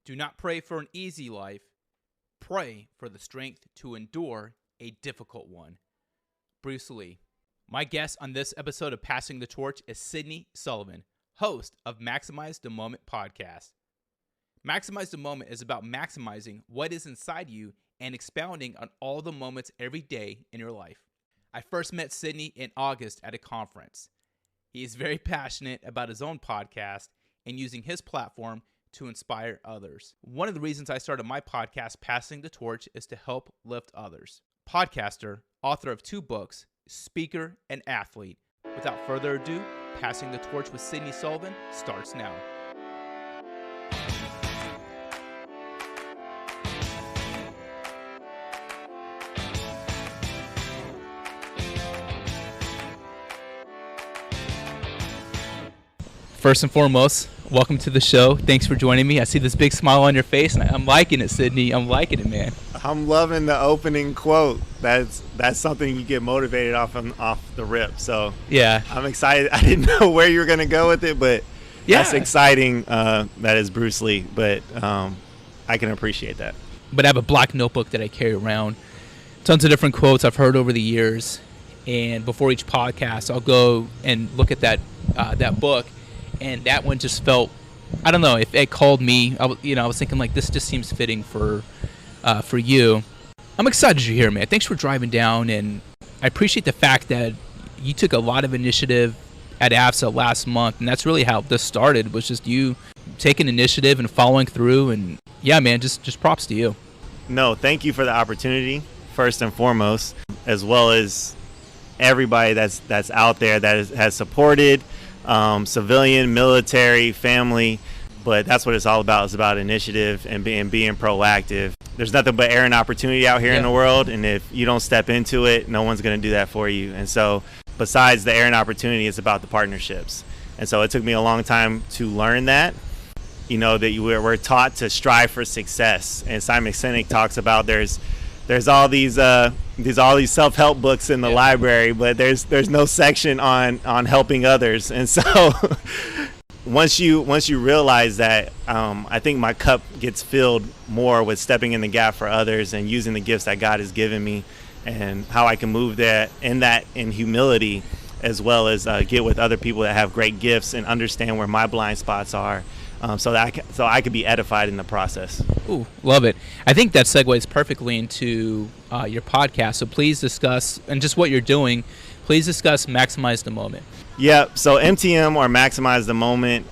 Do not pray for an easy life. Pray for the strength to endure a difficult one. Bruce Lee. My guest on this episode of Passing the Torch is Sydney Sullivan, host of Maximize the Moment podcast. Maximize the Moment is about maximizing what is inside you and expounding on all the moments every day in your life. I first met Sydney in August at a conference. He is very passionate about his own podcast and using his platform to inspire others. One of the reasons I started my podcast, Passing the Torch, is to help lift others. Podcaster, author of 2 books, speaker, and athlete. Without further ado, Passing the Torch with Sydney Sullivan starts now. First and foremost, welcome to the show. Thanks for joining me. I see this big smile on your face, and I'm liking it, Sydney. I'm liking it, man. I'm loving the opening quote. That's something you get motivated off the rip. So yeah, I'm excited. I didn't know where you were going to go with it, but yeah, that's exciting. That is Bruce Lee, but I can appreciate that. But I have a black notebook that I carry around. Tons of different quotes I've heard over the years, and before each podcast, I'll go and look at that book. And that one just felt, I don't know, if it called me, I was thinking like, this just seems fitting for you. I'm excited you're here, man. Thanks for driving down, and I appreciate the fact that you took a lot of initiative at AFSA last month, and that's really how this started, was just you taking initiative and following through, and yeah, man, just props to you. No, thank you for the opportunity, first and foremost, as well as everybody that's out there that has supported, civilian, military, family, but that's what it's all about. It's about initiative and being proactive. There's nothing but air and opportunity out here in the world, and if you don't step into it, no one's going to do that for you. And so besides the air and opportunity, it's about the partnerships. And so it took me a long time to learn that, that we're taught to strive for success. And Simon Sinek talks about there's all these self-help books in the library, but there's no section on helping others. And so once you realize that, I think my cup gets filled more with stepping in the gap for others and using the gifts that God has given me, and how I can move that in humility, as well as get with other people that have great gifts and understand where my blind spots are. So I could be edified in the process. Ooh, love it. I think that segues perfectly into your podcast. So please discuss, and just what you're doing, please discuss Maximize the Moment. Yeah, so MTM, or Maximize the Moment,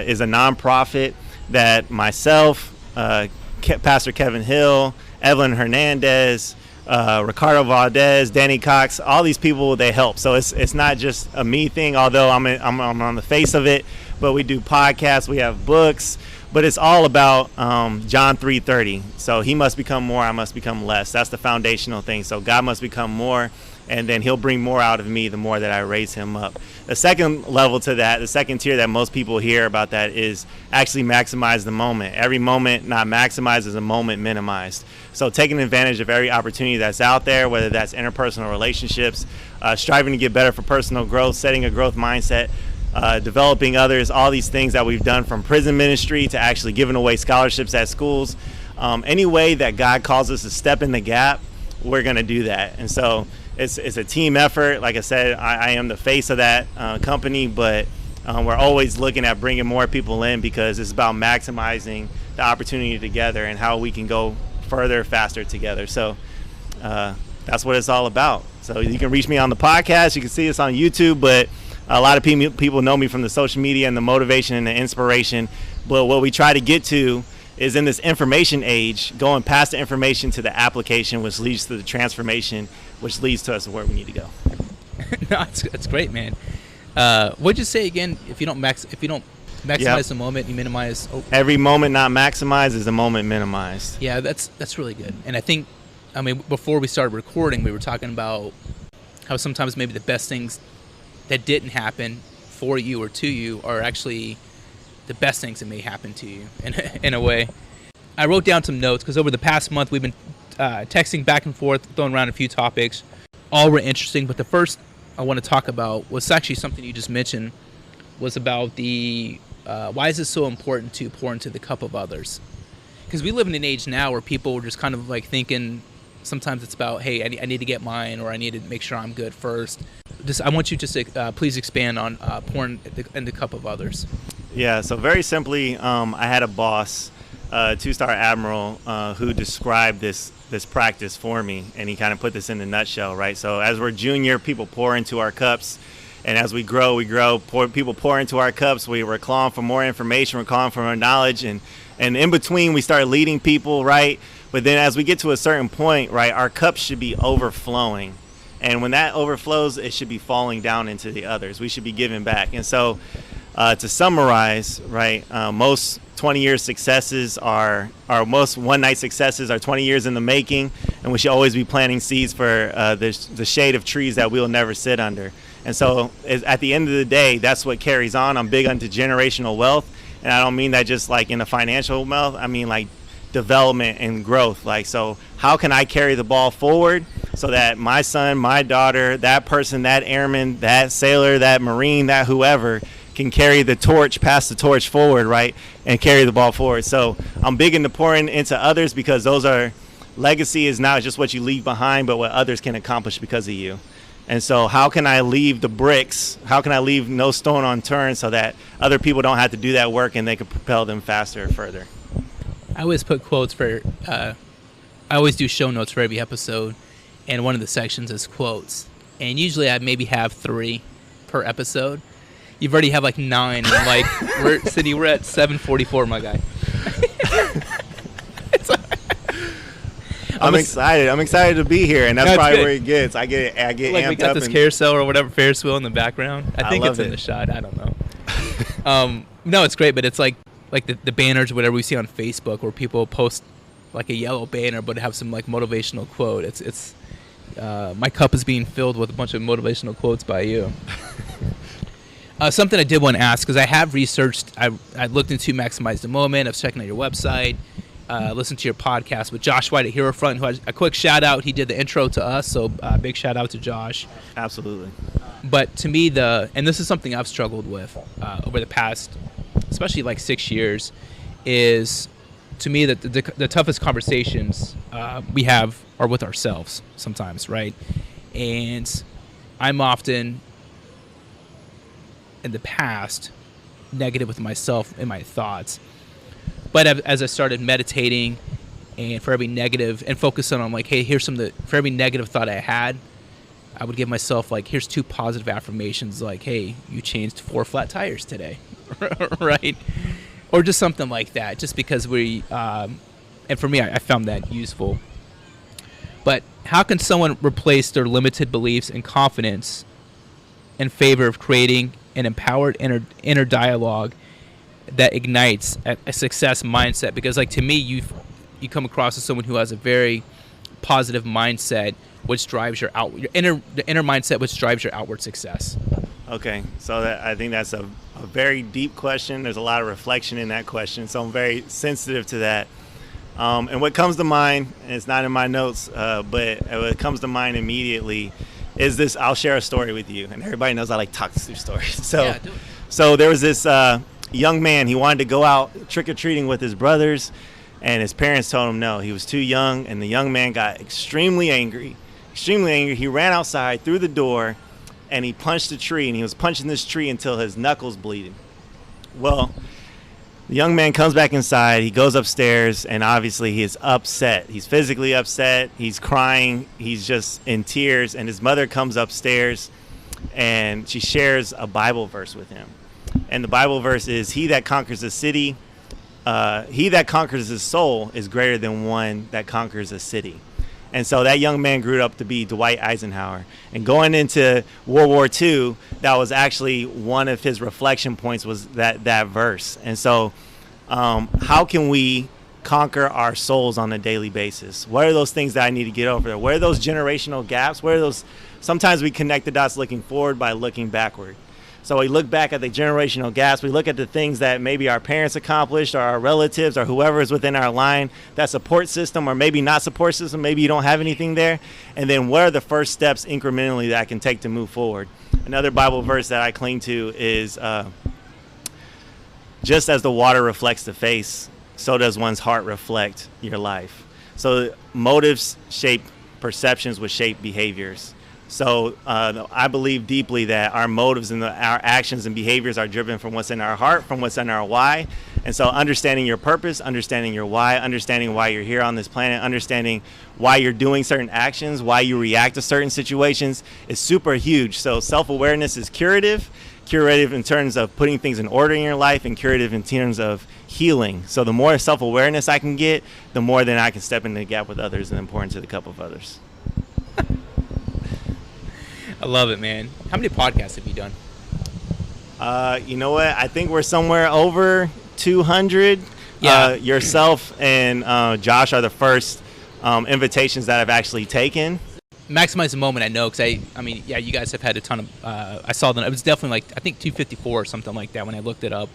is a nonprofit that myself, Pastor Kevin Hill, Evelyn Hernandez, Ricardo Valdez, Danny Cox, all these people, they help. So it's not just a me thing, although I'm on the face of it. But we do podcasts, we have books, but it's all about John 3:30. So he must become more, I must become less. That's the foundational thing. So God must become more, and then he'll bring more out of me the more that I raise him up. The second level to that, the second tier that most people hear about that, is actually maximize the moment. Every moment not maximized is a moment minimized. So taking advantage of every opportunity that's out there, whether that's interpersonal relationships, striving to get better for personal growth, setting a growth mindset, developing others, all these things that we've done, from prison ministry to actually giving away scholarships at schools. Any way that God calls us to step in the gap, we're going to do that. And so it's a team effort. Like I said, I am the face of that company, but we're always looking at bringing more people in, because it's about maximizing the opportunity together and how we can go further, faster together. So that's what it's all about. So you can reach me on the podcast. You can see us on YouTube, but a lot of people know me from the social media and the motivation and the inspiration. But what we try to get to is, in this information age, going past the information to the application, which leads to the transformation, which leads to us where we need to go. No, it's great, man. What'd you say again? If you don't maximize the moment, you minimize. Every moment not maximized is a moment minimized. Yeah, that's really good. And I think, before we started recording, we were talking about how sometimes maybe the best things that didn't happen for you or to you are actually the best things that may happen to you in a way. I wrote down some notes, because over the past month we've been texting back and forth, throwing around a few topics. All were interesting, but the first I want to talk about was actually something you just mentioned, was about the why is it so important to pour into the cup of others? because we live in an age now where people are just kind of like thinking, sometimes it's about, hey, I need to get mine, or I need to make sure I'm good first. I want you to please expand on pouring in the cup of others. Yeah, so very simply, I had a boss, a 2-star admiral, who described this practice for me, and he kind of put this in a nutshell, right? So as we're junior, people pour into our cups, and as we grow, people pour into our cups. We're clawing for more information, we're clawing for more knowledge, and in between, we start leading people, right? But then as we get to a certain point, right, our cups should be overflowing. And when that overflows, it should be falling down into the others. We should be giving back. And so to summarize, right, most 20-year successes most one-night successes are 20 years in the making, and we should always be planting seeds for the shade of trees that we'll never sit under. And so at the end of the day, that's what carries on. I'm big onto generational wealth, and I don't mean that just like in the financial wealth. I mean like development and growth. Like, so how can I carry the ball forward so that my son, my daughter, that person, that airman, that sailor, that Marine, that whoever can carry the torch, pass the torch forward, right, and carry the ball forward. So I'm big into pouring into others, because legacy is not just what you leave behind, but what others can accomplish because of you. And so how can I leave the bricks? How can I leave no stone unturned so that other people don't have to do that work and they can propel them faster or further? I always put quotes I always do show notes for every episode, and one of the sections is quotes. And usually I maybe have 3 per episode. You've already have like 9, and like Sydney, we're at 7:44, my guy. I'm excited. I'm excited to be here, and that's probably good. Where it gets. I get like amped we got up this carousel or whatever, Ferris wheel in the background. I think it's in it. the shot. I don't know. No, it's great, but it's like the banners or whatever we see on Facebook, where people post like a yellow banner but have some like motivational quote. It's my cup is being filled with a bunch of motivational quotes by you. Something I did want to ask, because I have researched, I looked into Maximize the Moment. I was checking out your website, listened to your podcast with Josh White at Hero Front, who had a quick shout out. He did the intro to us, so big shout out to Josh. Absolutely. But to me, and this is something I've struggled with over the past, especially like 6 years, is to me that the toughest conversations we have are with ourselves sometimes, right? And I'm often, in the past, negative with myself and my thoughts. But as I started meditating, and for every negative, and focusing on like, hey, here's for every negative thought I had, I would give myself like, here's 2 positive affirmations, like, hey, you changed 4 flat tires today, right? Or just something like that, just because and for me, I found that useful. But how can someone replace their limited beliefs and confidence in favor of creating an empowered inner dialogue that ignites a success mindset? Because like, to me, you come across as someone who has a very positive mindset, which drives the inner mindset, which drives your outward success. Okay, so I think that's a very deep question. There's a lot of reflection in that question, so I'm very sensitive to that. And what comes to mind, and it's not in my notes, but what comes to mind immediately is this. I'll share a story with you, and everybody knows I like talking through stories. So, yeah, do it. So there was this young man. He wanted to go out trick-or-treating with his brothers, and his parents told him no. He was too young, and the young man got extremely angry. He ran outside through the door, and he punched a tree, and he was punching this tree until his knuckles bleeding. Well, the young man comes back inside. He goes upstairs, and obviously he is upset. He's physically upset. He's crying. He's just in tears, and his mother comes upstairs, and she shares a Bible verse with him. And the Bible verse is, he that conquers a city, he that conquers his soul is greater than one that conquers a city. And so that young man grew up to be Dwight Eisenhower. And going into World War II, that was actually one of his reflection points, was that verse. And so how can we conquer our souls on a daily basis? What are those things that I need to get over? Where are those generational gaps? Where are those? Sometimes we connect the dots looking forward by looking backward. So we look back at the generational gaps. We look at the things that maybe our parents accomplished, or our relatives, or whoever is within our line, that support system, or maybe not support system. Maybe you don't have anything there. And then what are the first steps incrementally that I can take to move forward? Another Bible verse that I cling to is, just as the water reflects the face, so does one's heart reflect your life. So motives shape perceptions, which shape behaviors. So I believe deeply that our motives and our actions and behaviors are driven from what's in our heart, from what's in our why. And so understanding your purpose, understanding your why, understanding why you're here on this planet, understanding why you're doing certain actions, why you react to certain situations is super huge. So self-awareness is curative in terms of putting things in order in your life, and curative in terms of healing. So the more self-awareness I can get, the more then I can step into the gap with others and pour into the cup of others. I love it, man. How many podcasts have you done? You know what? I think we're somewhere over 200. Yeah. Yourself and Josh are the first invitations that I've actually taken. Maximize the Moment, I know, because I mean, yeah, you guys have had a ton of, I saw them. It was definitely like, I think 254 or something like that when I looked it up.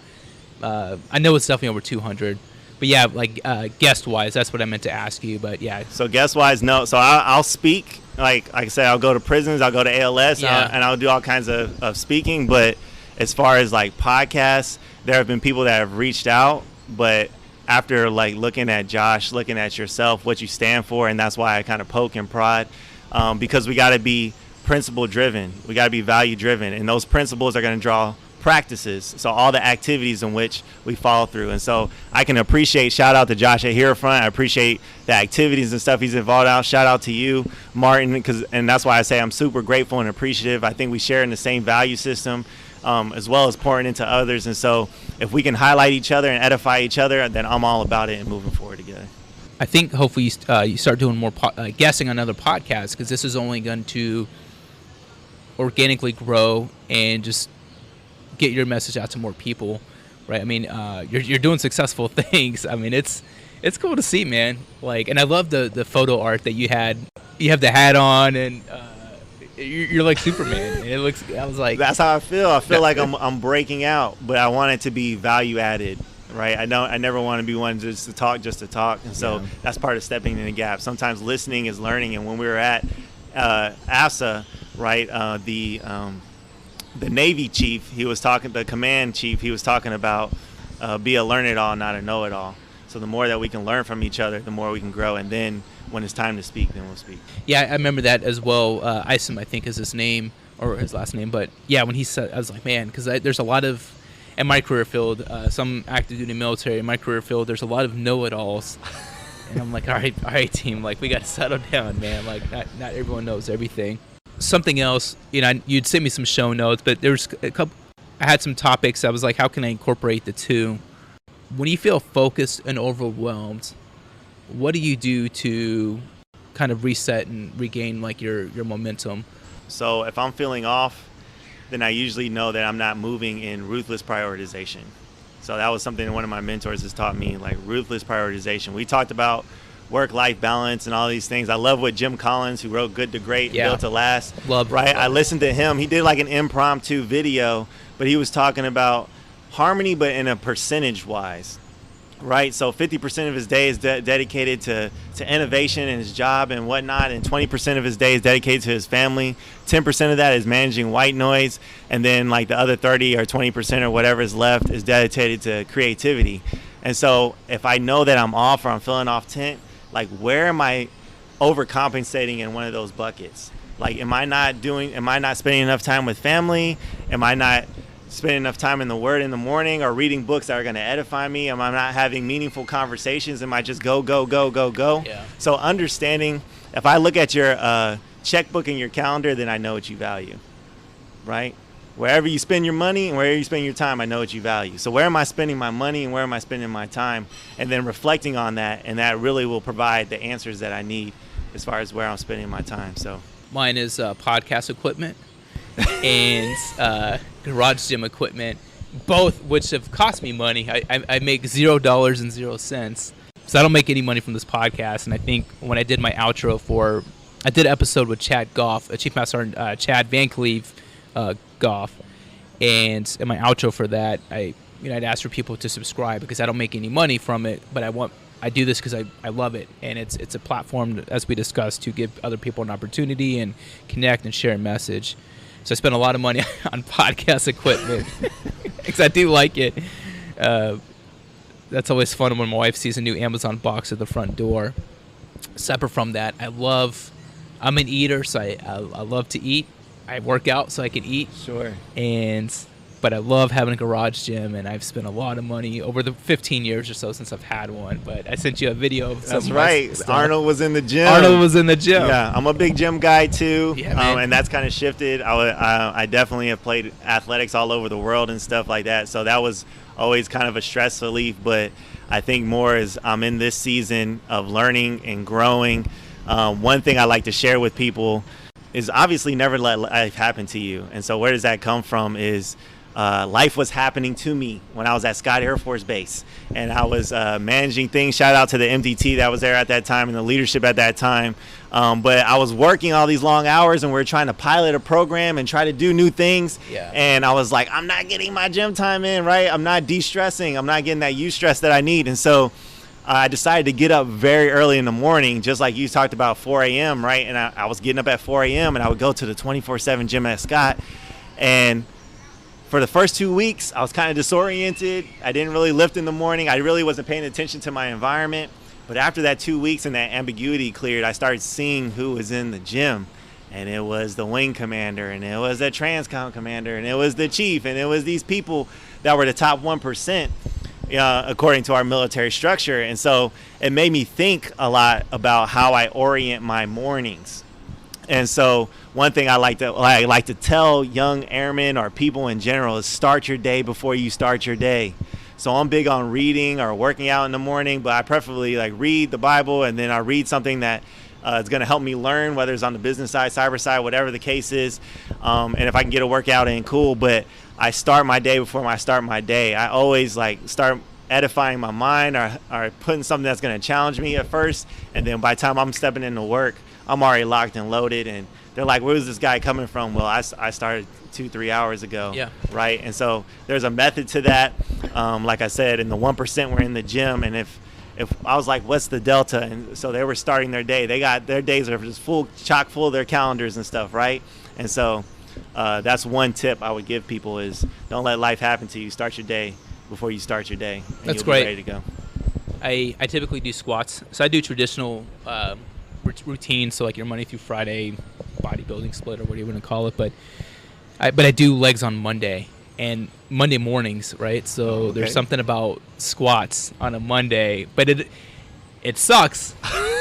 I know it's definitely over 200. But yeah, like guest-wise, that's what I meant to ask you. But yeah. So guest-wise, no. So I'll speak. Like I said, I'll go to prisons, I'll go to ALS, Yeah. and I'll do all kinds of speaking. But as far as like podcasts, there have been people that have reached out. But after like looking at Josh, looking at yourself, what you stand for, and that's why I kind of poke and prod, because we got to be principle-driven. We got to be value-driven. And those principles are going to draw practices, so all the activities in which we follow through. And so I can appreciate, shout out to Josh at Herefront, I appreciate the activities and stuff he's involved out. Shout out to you, Martin, and that's why I say I'm super grateful and appreciative. I think we share in the same value system, as well as pouring into others. And so if we can highlight each other and edify each other, then I'm all about it and moving forward together. I think hopefully you start doing more guessing on other podcasts, because this is only going to organically grow and just get your message out to more people, right? I mean, you're doing successful things. I mean, it's cool to see, man. Like, and I love the photo art that you had. You have the hat on, and you're like Superman. And it looks. I was like, that's how I feel. I feel like I'm breaking out, but I want it to be value added, right? I never want to be one just to talk, and so that's part of stepping in the gap. Sometimes listening is learning, and when we were at ASA, right, the Navy chief, the command chief, he was talking about be a learn-it-all, not a know-it-all. So the more that we can learn from each other, the more we can grow. And then when it's time to speak, then we'll speak. Yeah, I remember that as well. Isom, I think, is his name, or his last name. But yeah, when he said, I was like, man, because there's a lot of, in my career field, some active duty military, in my career field, there's a lot of know-it-alls. And I'm like, all right, team, like, we got to settle down, man. Like, not everyone knows everything. Something else, you'd send me some show notes, but there's a couple. I had some topics. I was like, how can I incorporate the two? When you feel focused and overwhelmed, what do you do to kind of reset and regain like your momentum? So if I'm feeling off, then I usually know that I'm not moving in ruthless prioritization. So that was something one of my mentors has taught me, like ruthless prioritization. We talked about work-life balance and all these things. I love what Jim Collins, who wrote Good to Great, Built to Last. Right? I listened to him. He did like an impromptu video, but he was talking about harmony, but in a percentage-wise. Right? So 50% of his day is dedicated to innovation and his job and whatnot, and 20% of his day is dedicated to his family. 10% of that is managing white noise, and then like the other 30 or 20% or whatever is left is dedicated to creativity. And so if I know that I'm off or I'm feeling off tint, like where am I overcompensating in one of those buckets? Like am I not spending enough time with family? Am I not spending enough time in the Word in the morning or reading books that are going to edify me? Am I not having meaningful conversations? Am I just go? Yeah. So understanding, if I look at your checkbook and your calendar, then I know what you value, right? Wherever you spend your money and wherever you spend your time, I know what you value. So where am I spending my money and where am I spending my time? And then reflecting on that, and that really will provide the answers that I need as far as where I'm spending my time. So mine is podcast equipment and garage gym equipment, both which have cost me money. I make $0.00. So I don't make any money from this podcast. And I think when I did my outro I did an episode with Chad Goff, Chief Master Sergeant Chad Van Cleve Goff, and in my outro for that, I'd ask for people to subscribe because I don't make any money from it, but I do this because I love it, and it's a platform, as we discussed, to give other people an opportunity and connect and share a message. So I spend a lot of money on podcast equipment because I do like it. that's always fun when my wife sees a new Amazon box at the front door. Separate from that, I'm an eater, so I love to eat. I work out so I can eat. Sure. But I love having a garage gym, and I've spent a lot of money over the 15 years or so since I've had one. But I sent you a video of some That's right. Arnold was in the gym. Yeah, I'm a big gym guy too. Yeah, man. And that's kind of shifted. I definitely have played athletics all over the world and stuff like that. So that was always kind of a stress relief. But I think more is I'm in this season of learning and growing. One thing I like to share with people is obviously never let life happen to you. And so where does that come from is life was happening to me when I was at Scott Air Force Base, and I was managing things. Shout out to the MDT that was there at that time and the leadership at that time. But I was working all these long hours, and we were trying to pilot a program and try to do new things. Yeah. And I was like, I'm not getting my gym time in, right? I'm not de-stressing. I'm not getting that eustress that I need. And so I decided to get up very early in the morning, just like you talked about, 4 a.m., right? And I was getting up at 4 a.m., and I would go to the 24/7 gym at Scott. And for the first 2 weeks, I was kind of disoriented. I didn't really lift in the morning. I really wasn't paying attention to my environment. But after that 2 weeks and that ambiguity cleared, I started seeing who was in the gym. And it was the wing commander, and it was the transcom commander, and it was the chief, and it was these people that were the top 1%, according to our military structure. And so it made me think a lot about how I orient my mornings. And so one thing I like to tell young airmen or people in general is start your day before you start your day. So I'm big on reading or working out in the morning, but I preferably read the Bible, and then I read something that is going to help me learn, whether it's on the business side, cyber side, whatever the case is. And if I can get a workout in, cool. But I start my day before I start my day. I always start edifying my mind or putting something that's going to challenge me at first. And then by the time I'm stepping into work, I'm already locked and loaded, and they're like, where's this guy coming from? Well, I started 2-3 hours ago. Yeah. Right. And so there's a method to that. Like I said, in the 1% were in the gym. And if I was like, what's the delta? And so they were starting their day. They got their days are just chock full of their calendars and stuff. Right. And so that's one tip I would give people is don't let life happen to you. Start your day before you start your day. And That's you'll great. Be ready to go. I typically do squats. So I do traditional routine, so your Monday through Friday bodybuilding split or whatever you want to call it, but I do legs on Monday and Monday mornings, right? So There's something about squats on a Monday, but it sucks,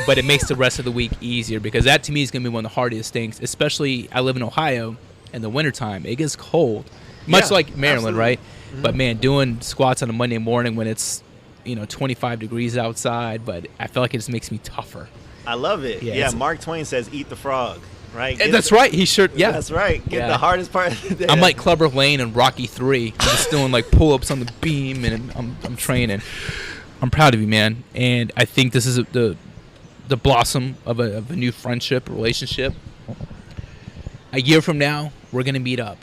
but it makes the rest of the week easier, because that to me is going to be one of the hardest things, especially I live in Ohio in the wintertime. It gets cold, much like Maryland, absolutely. Right? Mm-hmm. But man, doing squats on a Monday morning when it's 25 degrees outside, but I feel like it just makes me tougher. I love it. Yeah, Mark Twain says, eat the frog, right? That's right. He sure, yeah. That's right. Get the hardest part of the day. I'm like Clubber Lane and Rocky 3. I'm just doing pull-ups on the beam, and I'm training. I'm proud of you, man. And I think this is the blossom of a new friendship, relationship. A year from now, we're going to meet up.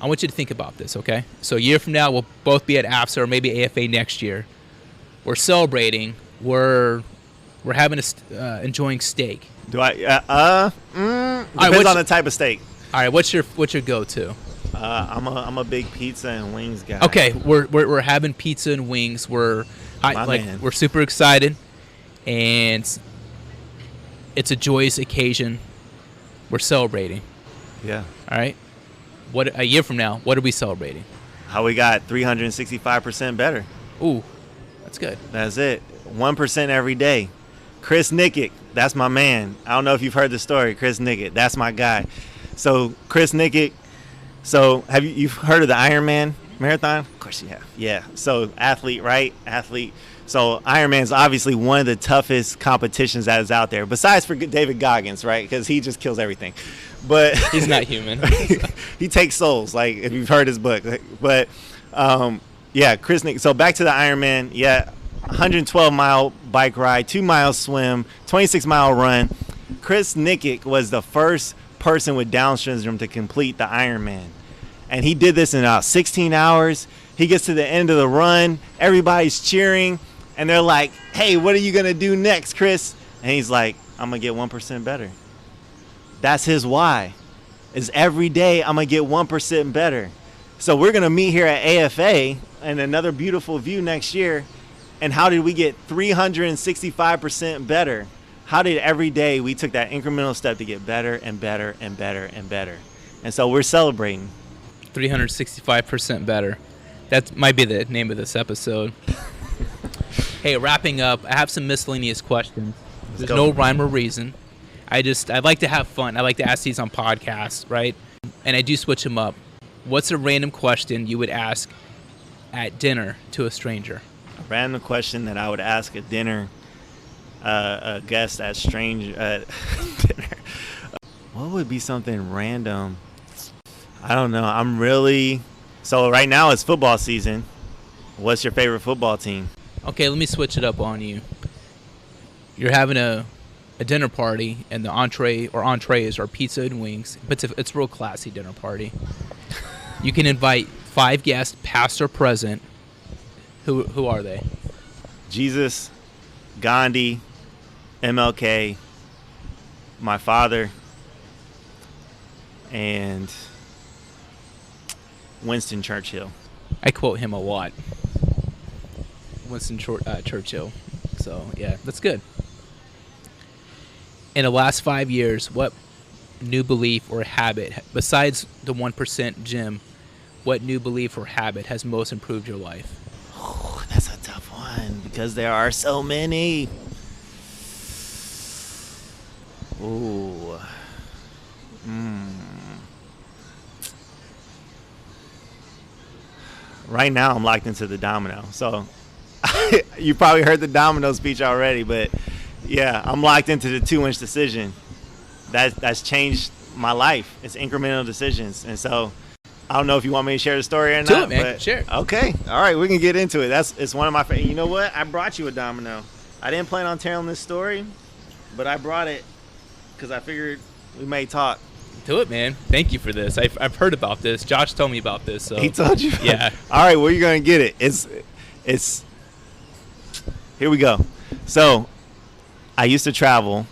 I want you to think about this, okay? So a year from now, we'll both be at AFSA or maybe AFA next year. We're celebrating. We're having enjoying steak. Do I? Depends on the type of steak. All right, what's your go-to? I'm a big pizza and wings guy. Okay, we're having pizza and wings. We're super excited, and it's a joyous occasion. We're celebrating. Yeah. All right. What a year from now? What are we celebrating? How we got 365% better. Ooh, that's good. That's it. 1% every day. Chris Nikic, that's my man. I don't know if you've heard the story. Chris Nikic, that's my guy. So Chris Nikic. So you've heard of the Ironman marathon? Of course you have. Yeah. So athlete, right? Athlete. So Ironman's obviously one of the toughest competitions that is out there, besides for David Goggins, right? Because he just kills everything. But he's not human. He takes souls, if you've heard his book. But Chris Nikic. So back to the Ironman. Yeah. 112-mile bike ride, 2-mile swim, 26-mile run. Chris Nikic was the first person with Down syndrome to complete the Ironman. And he did this in about 16 hours. He gets to the end of the run. Everybody's cheering. And they're like, hey, what are you going to do next, Chris? And he's like, I'm going to get 1% better. That's his why. Is every day I'm going to get 1% better. So we're going to meet here at AFA and another beautiful view next year. And how did we get 365% better? How did every day we took that incremental step to get better and better and better and better? And so we're celebrating. 365% better. That might be the name of this episode. Hey, wrapping up, I have some miscellaneous questions. There's no rhyme or reason. I like to have fun. I like to ask these on podcasts, right? And I do switch them up. What's a random question you would ask at dinner to a stranger? A random question that I would ask at dinner, a guest at dinner. What would be something random? I don't know. So right now it's football season. What's your favorite football team? Okay, let me switch it up on you. You're having a dinner party, and the entrees are pizza and wings. But it's a real classy dinner party. You can invite 5 guests, past or present. Who are they? Jesus, Gandhi, MLK, my father, and Winston Churchill. I quote him a lot. Winston Churchill. So, yeah, that's good. In the last 5 years, what new belief or habit, besides the 1% gym, what new belief or habit has most improved your life? Oh, that's a tough one because there are so many. Ooh. Right now, I'm locked into the domino. So you probably heard the domino speech already, but yeah, I'm locked into the 2-inch decision. That's changed my life. It's incremental decisions. And so I don't know if you want me to share the story or not. Do it, man. Share. Okay. All right. We can get into it. It's one of my favorite. You know what? I brought you a domino. I didn't plan on telling this story, but I brought it because I figured we may talk. Do it, man. Thank you for this. I've heard about this. Josh told me about this. So. He told you? Yeah. All right. Well, you're going to get it. It's here we go. So I used to travel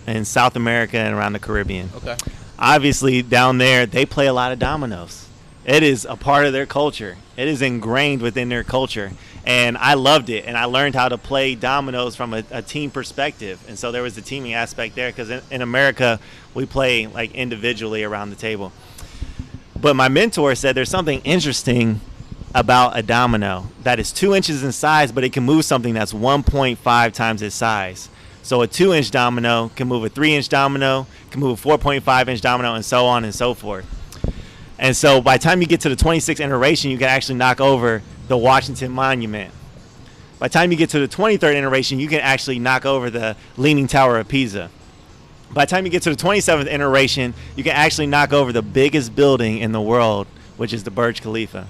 in South America and around the Caribbean. Okay. Obviously, down there, they play a lot of dominoes. It is a part of their culture. It is ingrained within their culture. And I loved it. And I learned how to play dominoes from a team perspective. And so there was the teaming aspect there because in America, we play like individually around the table. But my mentor said there's something interesting about a domino that is 2 inches in size, but it can move something that's 1.5 times its size. So a 2-inch domino can move a 3-inch domino, can move a 4.5-inch domino, and so on and so forth. And so by the time you get to the 26th iteration, you can actually knock over the Washington Monument. By the time you get to the 23rd iteration, you can actually knock over the Leaning Tower of Pisa. By the time you get to the 27th iteration, you can actually knock over the biggest building in the world, which is the Burj Khalifa.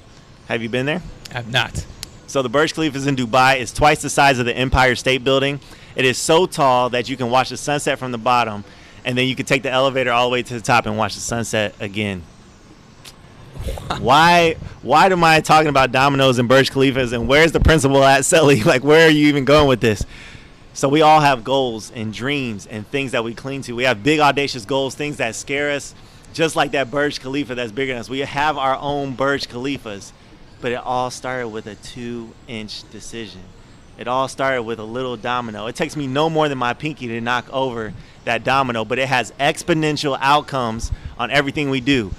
Have you been there? I have not. So the Burj Khalifa is in Dubai. It's twice the size of the Empire State Building. It is so tall that you can watch the sunset from the bottom, and then you can take the elevator all the way to the top and watch the sunset again. Why am I talking about dominoes and Burj Khalifas, and where's the principal at, Sully? Like, where are you even going with this? So we all have goals and dreams and things that we cling to. We have big, audacious goals, things that scare us, just like that Burj Khalifa that's bigger than us. We have our own Burj Khalifas, but it all started with a 2-inch decision. It all started with a little domino. It takes me no more than my pinky to knock over that domino, but it has exponential outcomes on everything we do.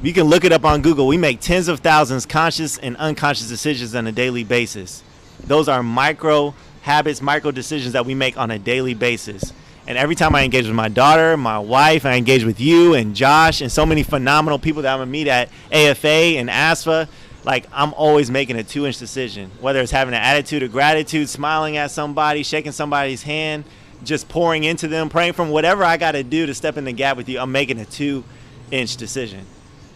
You can look it up on Google. We make tens of thousands conscious and unconscious decisions on a daily basis. Those are micro habits, micro decisions that we make on a daily basis. And every time I engage with my daughter, my wife, I engage with you and Josh and so many phenomenal people that I'm going to meet at AFA and ASFA, like, I'm always making a 2-inch decision, whether it's having an attitude of gratitude, smiling at somebody, shaking somebody's hand, just pouring into them, praying from whatever I got to do to step in the gap with you. I'm making a 2-inch decision.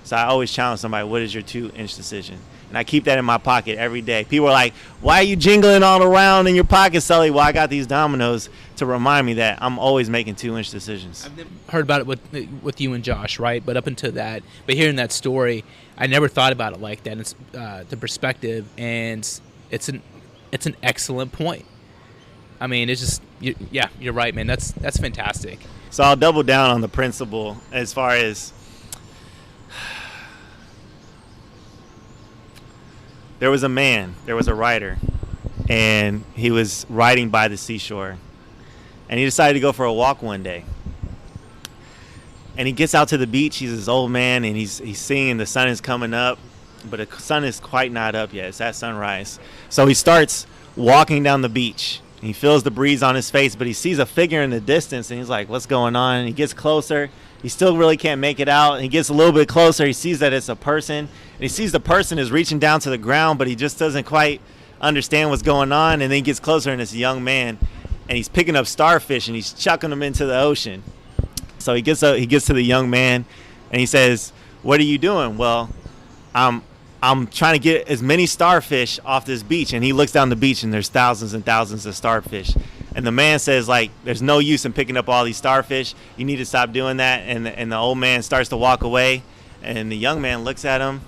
So I always challenge somebody, what is your 2-inch decision? And I keep that in my pocket every day. People are like, why are you jingling all around in your pocket, Sully? Well, I got these dominoes to remind me that I'm always making 2-inch decisions. I've never heard about it with you and Josh, right? But up until that, but hearing that story, I never thought about it like that. It's the perspective, and it's an excellent point. I mean, it's just, you're right, man. That's fantastic. So I'll double down on the principle as far as there was a writer, and he was riding by the seashore. And he decided to go for a walk one day. And he gets out to the beach. He's this old man, and he's seeing the sun is coming up, but the sun is quite not up yet. It's at sunrise. So he starts walking down the beach. He feels the breeze on his face, but he sees a figure in the distance, and he's like, what's going on? And he gets closer. He still really can't make it out. And he gets a little bit closer. He sees that it's a person. And he sees the person is reaching down to the ground, but he just doesn't quite understand what's going on. And then he gets closer, and it's a young man. And he's picking up starfish, and he's chucking them into the ocean. So he gets to the young man, and he says, what are you doing? Well, I'm trying to get as many starfish off this beach. And he looks down the beach, and there's thousands and thousands of starfish. And the man says, like, there's no use in picking up all these starfish. You need to stop doing that. And the old man starts to walk away. And the young man looks at him,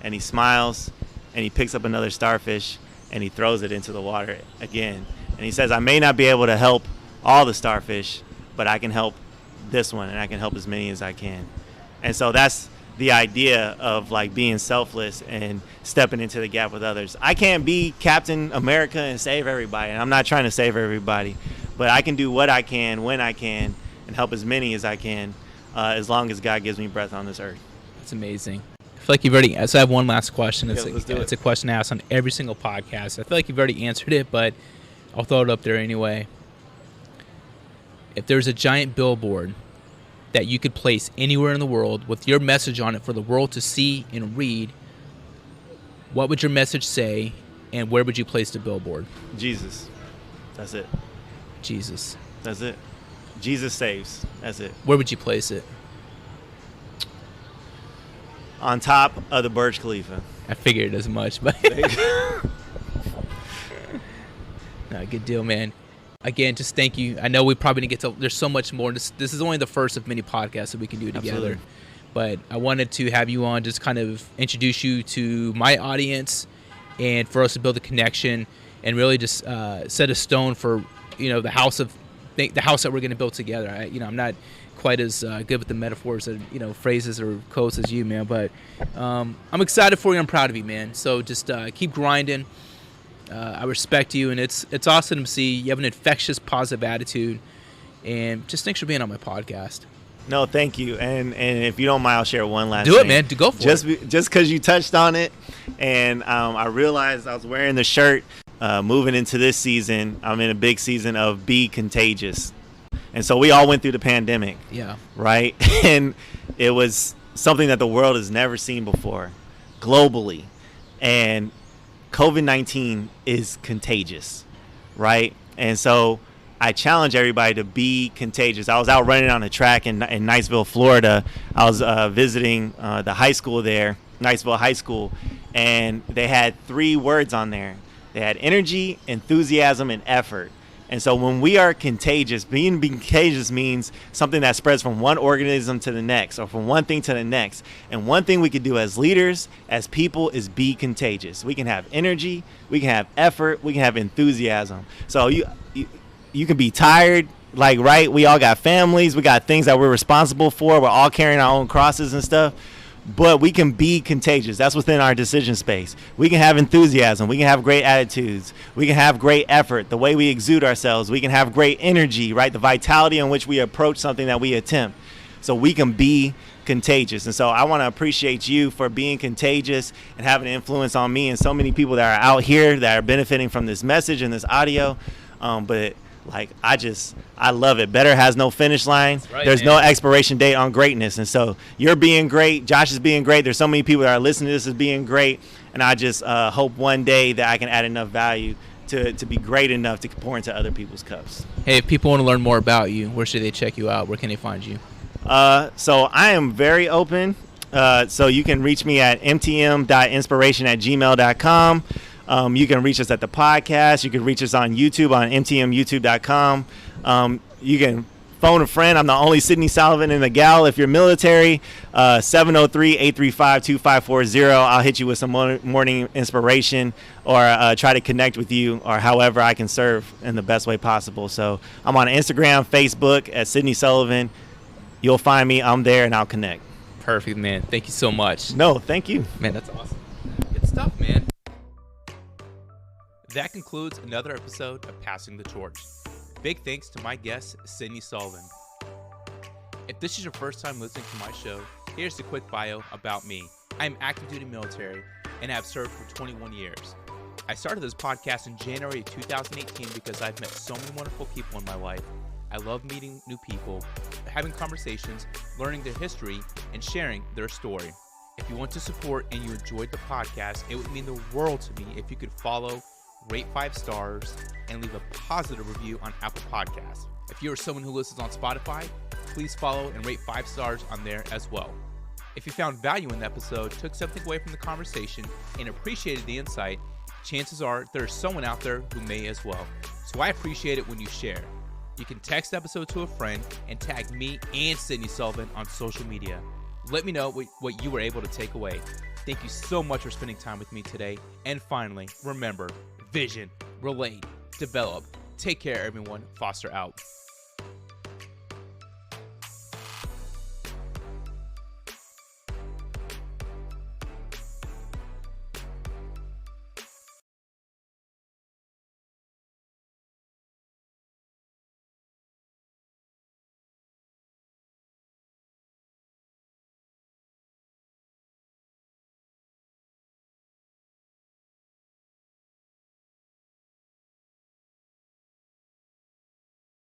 and he smiles, and he picks up another starfish, and he throws it into the water again. And he says, I may not be able to help all the starfish, but I can help this one, and I can help as many as I can. And so that's the idea of like being selfless and stepping into the gap with others. I can't be Captain America and save everybody, and I'm not trying to save everybody, but I can do what I can when I can and help as many as I can, as long as God gives me breath on this earth. That's amazing. I feel like you've already. So I have one last question. It's a question asked on every single podcast. I feel like you've already answered it, but I'll throw it up there anyway. If there's a giant billboard that you could place anywhere in the world with your message on it for the world to see and read, what would your message say, and where would you place the billboard? Jesus. That's it. Jesus. That's it. Jesus saves. That's it. Where would you place it? On top of the Burj Khalifa. I figured as much, but no, good deal, man. Again, just thank you. I know we probably didn't get to. There's so much more. This is only the first of many podcasts that we can do together. Absolutely. But I wanted to have you on, just kind of introduce you to my audience, and for us to build a connection, and really just set a stone for the house that we're going to build together. I'm not quite as good with the metaphors and phrases or quotes as you, man. But I'm excited for you. I'm proud of you, man. So just keep grinding. I respect you, and it's awesome to see you have an infectious, positive attitude. And just thanks for being on my podcast. No, thank you. And if you don't mind, I'll share one last thing. Do it, man. Go for it. Just because you touched on it, and I realized I was wearing the shirt. Moving into this season, I'm in a big season of Be Contagious. And so we all went through the pandemic. Yeah. Right? And it was something that the world has never seen before, globally. And COVID-19 is contagious, right? And so I challenge everybody to be contagious. I was out running on a track in Niceville, Florida. I was visiting the high school there, Niceville High School, and they had 3 words on there. They had energy, enthusiasm, and effort. And so when we are contagious, being contagious means something that spreads from one organism to the next, or from one thing to the next. And one thing we could do as leaders, as people, is be contagious. We can have energy, we can have effort, we can have enthusiasm. So you can be tired, like, right? We all got families, we got things that we're responsible for. We're all carrying our own crosses and stuff. But we can be contagious. That's within our decision space. We can have enthusiasm. We can have great attitudes. We can have great effort, the way we exude ourselves. We can have great energy, right? The vitality in which we approach something that we attempt. So we can be contagious. And so I want to appreciate you for being contagious and having an influence on me and so many people that are out here that are benefiting from this message and this audio. But like, I love it. Better has no finish line. Right, There's man. no expiration date on greatness. And so you're being great. Josh is being great. There's so many people that are listening to this as being great. And I just hope one day that I can add enough value to be great enough to pour into other people's cups. Hey, if people want to learn more about you, where should they check you out? Where can they find you? So I am very open. So you can reach me at mtm.inspiration@gmail.com. You can reach us at the podcast. You can reach us on YouTube on mtmyoutube.com. You can phone a friend. I'm the only Sydney Sullivan in the gal. If you're military, 703-835-2540. I'll hit you with some morning inspiration or try to connect with you or however I can serve in the best way possible. So I'm on Instagram, Facebook at Sydney Sullivan. You'll find me. I'm there, and I'll connect. Perfect, man. Thank you so much. No, thank you. Man, that's awesome. Good stuff, man. That concludes another episode of Passing the Torch. Big thanks to my guest, Sydney Sullivan. If this is your first time listening to my show, here's a quick bio about me. I am active duty military and have served for 21 years. I started this podcast in January of 2018 because I've met so many wonderful people in my life. I love meeting new people, having conversations, learning their history, and sharing their story. If you want to support and you enjoyed the podcast, it would mean the world to me if you could follow, rate 5 stars, and leave a positive review on Apple Podcasts. If you are someone who listens on Spotify, please follow and rate 5 stars on there as well. If you found value in the episode, took something away from the conversation, and appreciated the insight, chances are there's someone out there who may as well. So I appreciate it when you share. You can text the episode to a friend and tag me and Sydney Sullivan on social media. Let me know what you were able to take away. Thank you so much for spending time with me today. And finally, remember, vision, relate, develop. Take care, everyone. Foster out.